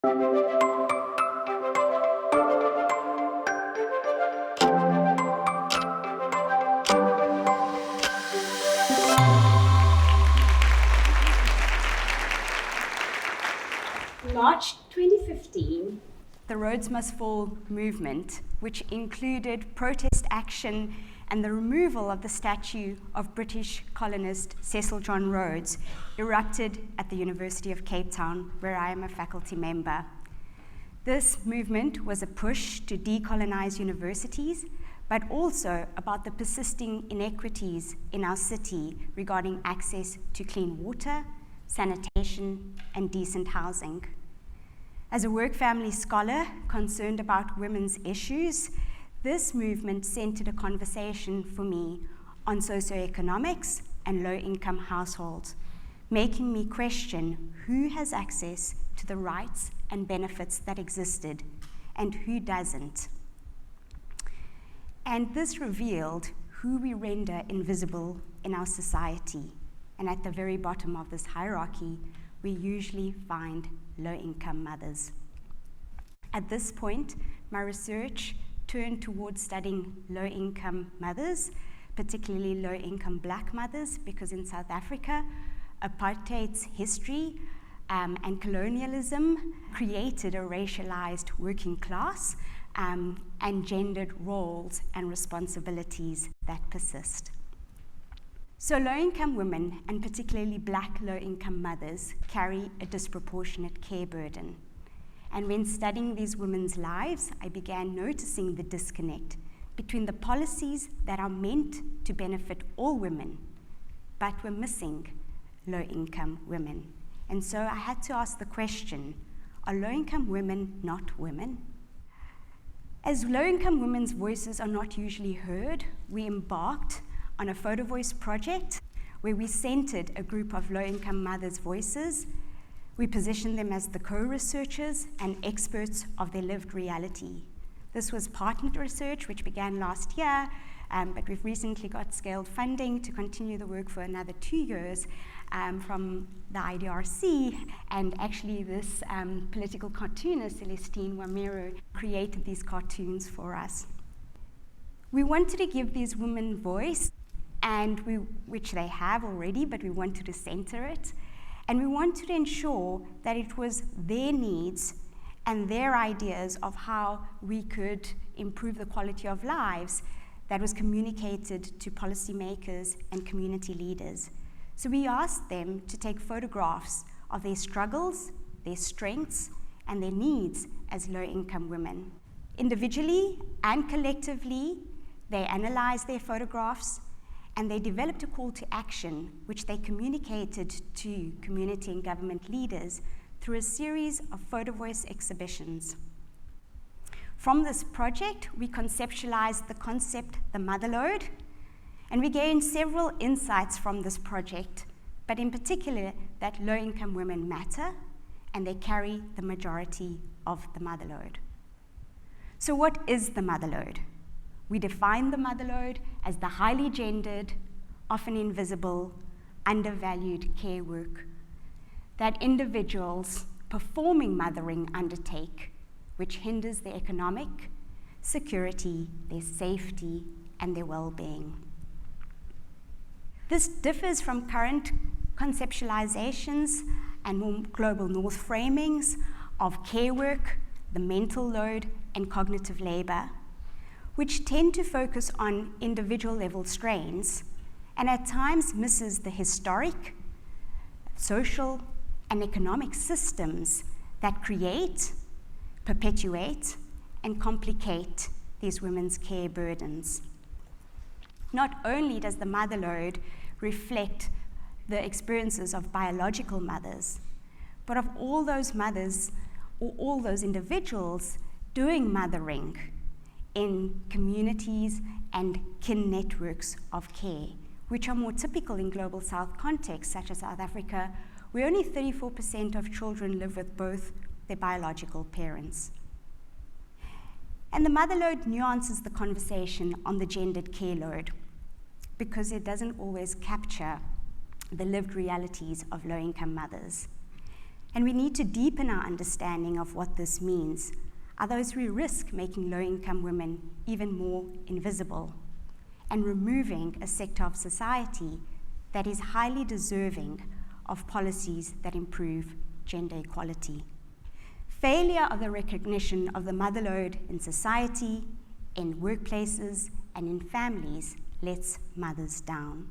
March 2015, the Rhodes Must Fall movement, which included protest action and the removal of the statue of British colonist Cecil John Rhodes, erupted at the University of Cape Town, where I am a faculty member. This movement was a push to decolonize universities, but also about the persisting inequities in our city regarding access to clean water, sanitation, and decent housing. As a work family scholar concerned about women's issues, this movement centered a conversation for me on socioeconomics and low-income households, making me question who has access to the rights and benefits that existed and who doesn't. And this revealed who we render invisible in our society. And at the very bottom of this hierarchy, we usually find low-income mothers. At this point, my research turned towards studying low-income mothers, particularly low-income Black mothers, because in South Africa, apartheid's history and colonialism created a racialized working class and gendered roles and responsibilities that persist. So low-income women, and particularly Black low-income mothers, carry a disproportionate care burden. And when studying these women's lives, I began noticing the disconnect between the policies that are meant to benefit all women, but were missing low-income women. And so I had to ask the question, are low-income women not women? As low-income women's voices are not usually heard, we embarked on a photo voice project where we centered a group of low-income mothers' voices. We positioned them as the co-researchers and experts of their lived reality. This was partnered research, which began last year, but we've recently got scaled funding to continue the work for another 2 years from the IDRC. And actually this political cartoonist, Celestine Wamero, created these cartoons for us. We wanted to give these women voice, and which they have already, but we wanted to center it. And we wanted to ensure that it was their needs and their ideas of how we could improve the quality of lives that was communicated to policymakers and community leaders. So we asked them to take photographs of their struggles, their strengths, and their needs as low-income women. Individually and collectively, they analyzed their photographs, and they developed a call to action, which they communicated to community and government leaders through a series of photo voice exhibitions. From this project, we conceptualized the concept, the Motherload, and we gained several insights from this project, but in particular, that low-income women matter, and they carry the majority of the Motherload. So what is the Motherload? We define the Motherload as the highly gendered, often invisible, undervalued care work that individuals performing mothering undertake, which hinders their economic security, their safety, and their well-being. This differs from current conceptualizations and more global north framings of care work, the mental load, and cognitive labor, which tend to focus on individual level strains and at times misses the historic, social, and economic systems that create, perpetuate, and complicate these women's care burdens. Not only does the Motherload reflect the experiences of biological mothers, but of all those mothers or all those individuals doing mothering in communities and kin networks of care, which are more typical in global South contexts, such as South Africa, where only 34% of children live with both their biological parents. And the Motherload nuances the conversation on the gendered care load because it doesn't always capture the lived realities of low-income mothers. And we need to deepen our understanding of what this means. Otherwise, we risk making low-income women even more invisible and removing a sector of society that is highly deserving of policies that improve gender equality. Failure of the recognition of the motherload in society, in workplaces, and in families lets mothers down.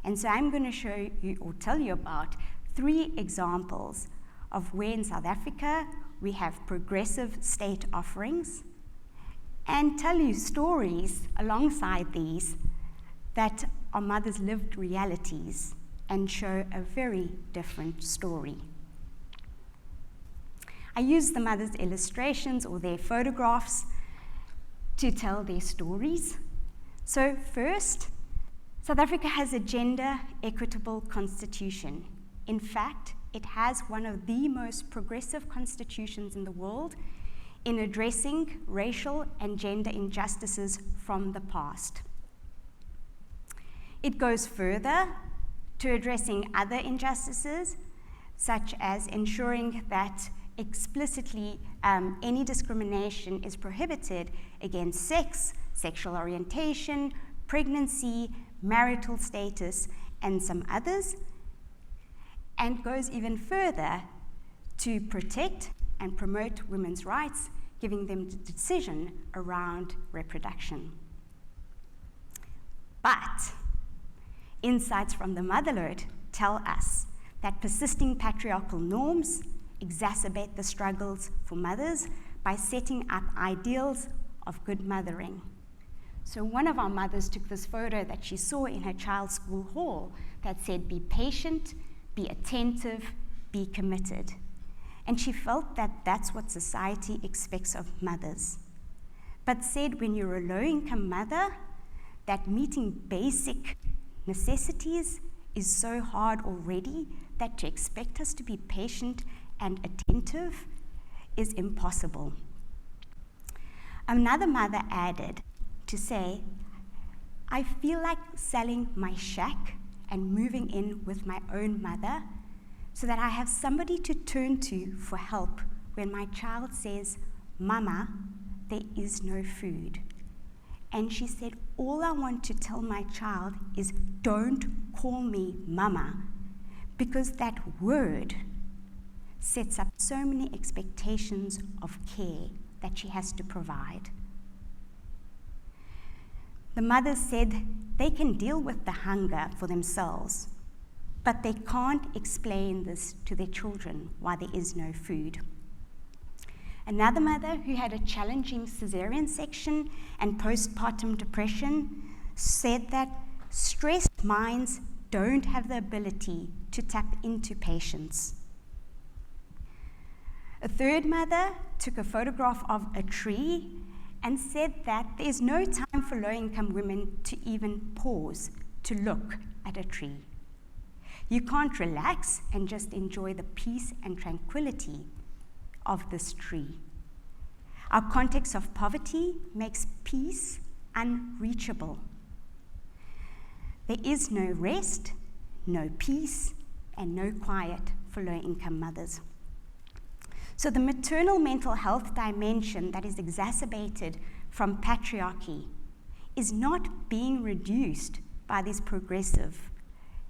And so I'm going to show you or tell you about 3 examples of where in South Africa we have progressive state offerings, and tell you stories alongside these that are mothers' lived realities and show a very different story. I use the mothers' illustrations or their photographs to tell their stories. So first, South Africa has a gender equitable constitution. In fact, it has one of the most progressive constitutions in the world in addressing racial and gender injustices from the past. It goes further to addressing other injustices, such as ensuring that explicitly any discrimination is prohibited against sex, sexual orientation, pregnancy, marital status, and some others, and goes even further to protect and promote women's rights, giving them the decision around reproduction. But insights from the Motherload tell us that persisting patriarchal norms exacerbate the struggles for mothers by setting up ideals of good mothering. So one of our mothers took this photo that she saw in her child's school hall that said, "Be patient, be attentive, be committed." And she felt that that's what society expects of mothers. But said when you're a low-income mother, that meeting basic necessities is so hard already that to expect us to be patient and attentive is impossible. Another mother added to say, "I feel like selling my shack and moving in with my own mother so that I have somebody to turn to for help when my child says, 'Mama, there is no food.'" And she said, "All I want to tell my child is don't call me mama," because that word sets up so many expectations of care that she has to provide. The mother said they can deal with the hunger for themselves, but they can't explain this to their children why there is no food. Another mother who had a challenging cesarean section and postpartum depression said that stressed minds don't have the ability to tap into patience. A third mother took a photograph of a tree and said that there's no time for low-income women to even pause to look at a tree. You can't relax and just enjoy the peace and tranquility of this tree. Our context of poverty makes peace unreachable. There is no rest, no peace, and no quiet for low-income mothers. So the maternal mental health dimension that is exacerbated from patriarchy is not being reduced by these progressive,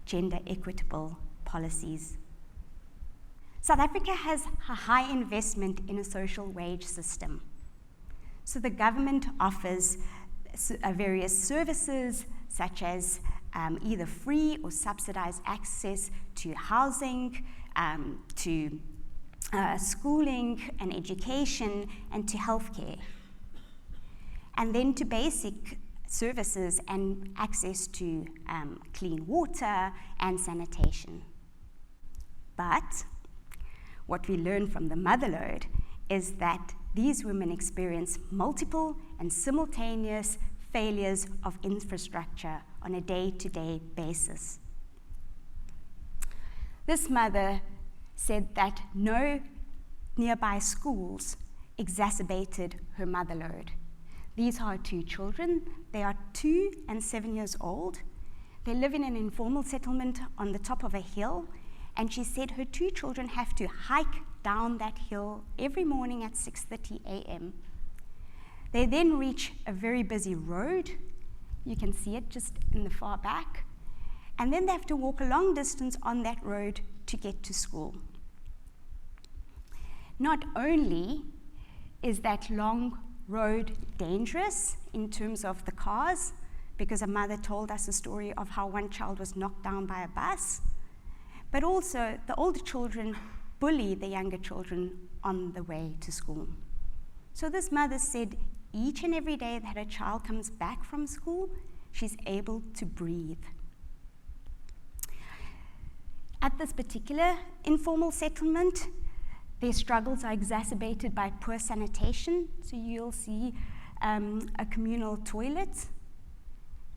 gender equitable policies. South Africa has a high investment in a social wage system. So the government offers various services such as either free or subsidized access to housing, to schooling and education, and to healthcare. And then to basic services and access to clean water and sanitation. But what we learn from the Motherload is that these women experience multiple and simultaneous failures of infrastructure on a day-to-day basis. This mother said that no nearby schools exacerbated her Motherload. These are 2 children. They are 2 and 7 years old. They live in an informal settlement on the top of a hill, and she said her 2 children have to hike down that hill every morning at 6:30 a.m. They then reach a very busy road. You can see it just in the far back. And then they have to walk a long distance on that road to get to school. Not only is that long road dangerous in terms of the cars, because a mother told us a story of how one child was knocked down by a bus, but also the older children bully the younger children on the way to school. So this mother said each and every day that her child comes back from school, she's able to breathe. At this particular informal settlement, their struggles are exacerbated by poor sanitation. So you'll see a communal toilet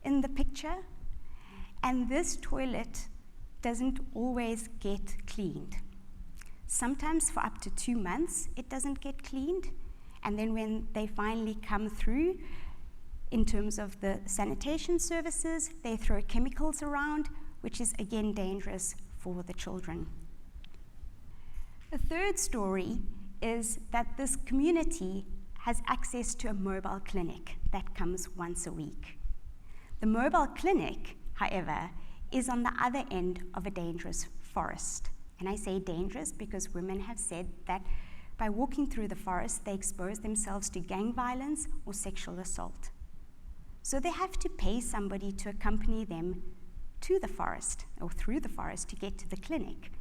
in the picture. And this toilet doesn't always get cleaned. Sometimes for up to 2 months, it doesn't get cleaned. And then when they finally come through, in terms of the sanitation services, they throw chemicals around, which is again dangerous for the children. The third story is that this community has access to a mobile clinic that comes once a week. The mobile clinic, however, is on the other end of a dangerous forest. And I say dangerous because women have said that by walking through the forest, they expose themselves to gang violence or sexual assault. So they have to pay somebody to accompany them to the forest or through the forest to get to the clinic,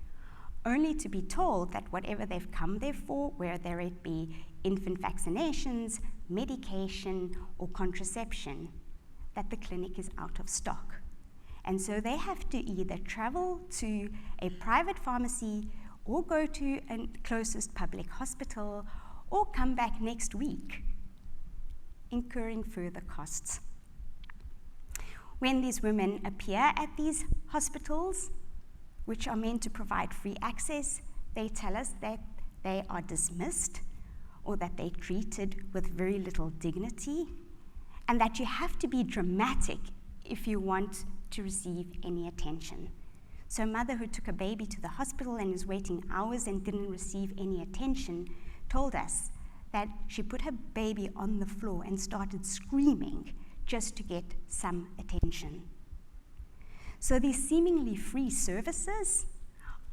only to be told that whatever they've come there for, whether it be infant vaccinations, medication, or contraception, that the clinic is out of stock. And so they have to either travel to a private pharmacy or go to a closest public hospital or come back next week, incurring further costs. When these women appear at these hospitals, which are meant to provide free access, they tell us that they are dismissed or that they're treated with very little dignity, and that you have to be dramatic if you want to receive any attention. So a mother who took a baby to the hospital and is waiting hours and didn't receive any attention told us that she put her baby on the floor and started screaming just to get some attention. So these seemingly free services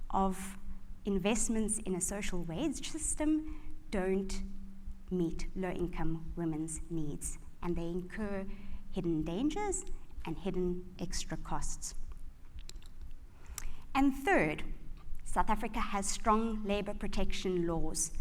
of investments in a social wage system don't meet low-income women's needs, and they incur hidden dangers and hidden extra costs. And third, South Africa has strong labor protection laws,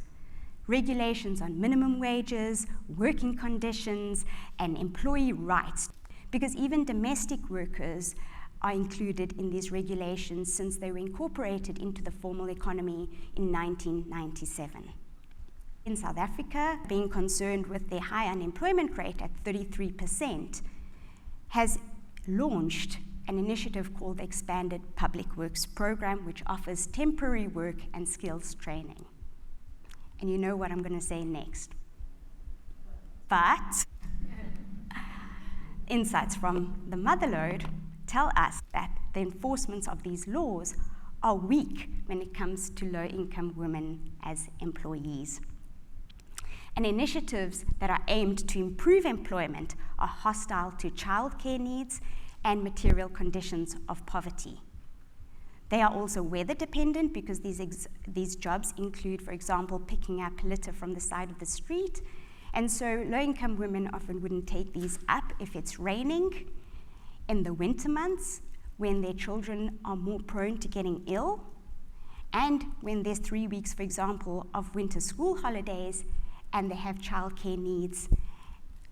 regulations on minimum wages, working conditions, and employee rights, because even domestic workers are included in these regulations since they were incorporated into the formal economy in 1997. In South Africa, being concerned with their high unemployment rate at 33%, has launched an initiative called the Expanded Public Works Program, which offers temporary work and skills training. And you know what I'm going to say next. But insights from the Motherload tell us that the enforcement of these laws are weak when it comes to low-income women as employees. And initiatives that are aimed to improve employment are hostile to childcare needs and material conditions of poverty. They are also weather dependent because these jobs include, for example, picking up litter from the side of the street. And so low-income women often wouldn't take these up if it's raining in the winter months, when their children are more prone to getting ill, and when there's 3 weeks, for example, of winter school holidays, and they have childcare needs,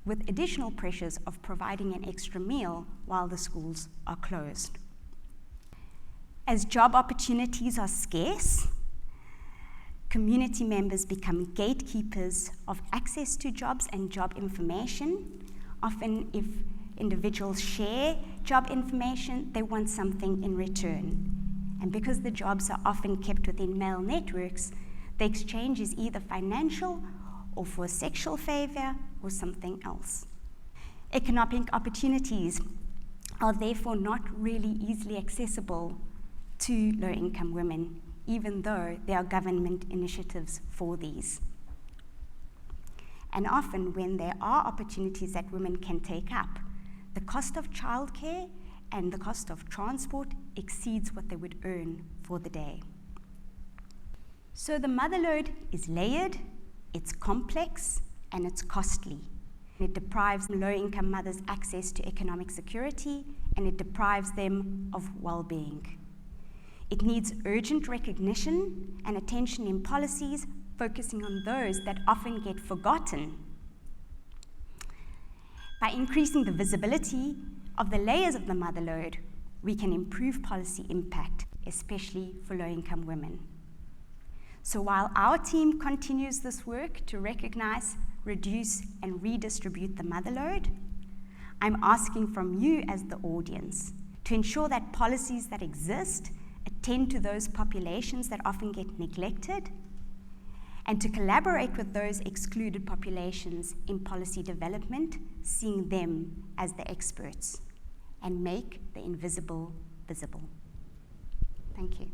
with additional pressures of providing an extra meal while the schools are closed. As job opportunities are scarce, community members become gatekeepers of access to jobs and job information. Often, if individuals share job information, they want something in return. And because the jobs are often kept within male networks, the exchange is either financial or for sexual favor or something else. Economic opportunities are therefore not really easily accessible to low-income women, even though there are government initiatives for these. And often when there are opportunities that women can take up, the cost of childcare and the cost of transport exceeds what they would earn for the day. So the motherload is layered, it's complex, and it's costly. It deprives low-income mothers access to economic security, and it deprives them of well-being. It needs urgent recognition and attention in policies, focusing on those that often get forgotten. By increasing the visibility of the layers of the motherload, we can improve policy impact, especially for low-income women. So while our team continues this work to recognize, reduce, and redistribute the motherload, I'm asking from you as the audience to ensure that policies that exist attend to those populations that often get neglected, and to collaborate with those excluded populations in policy development, seeing them as the experts, and make the invisible visible. Thank you.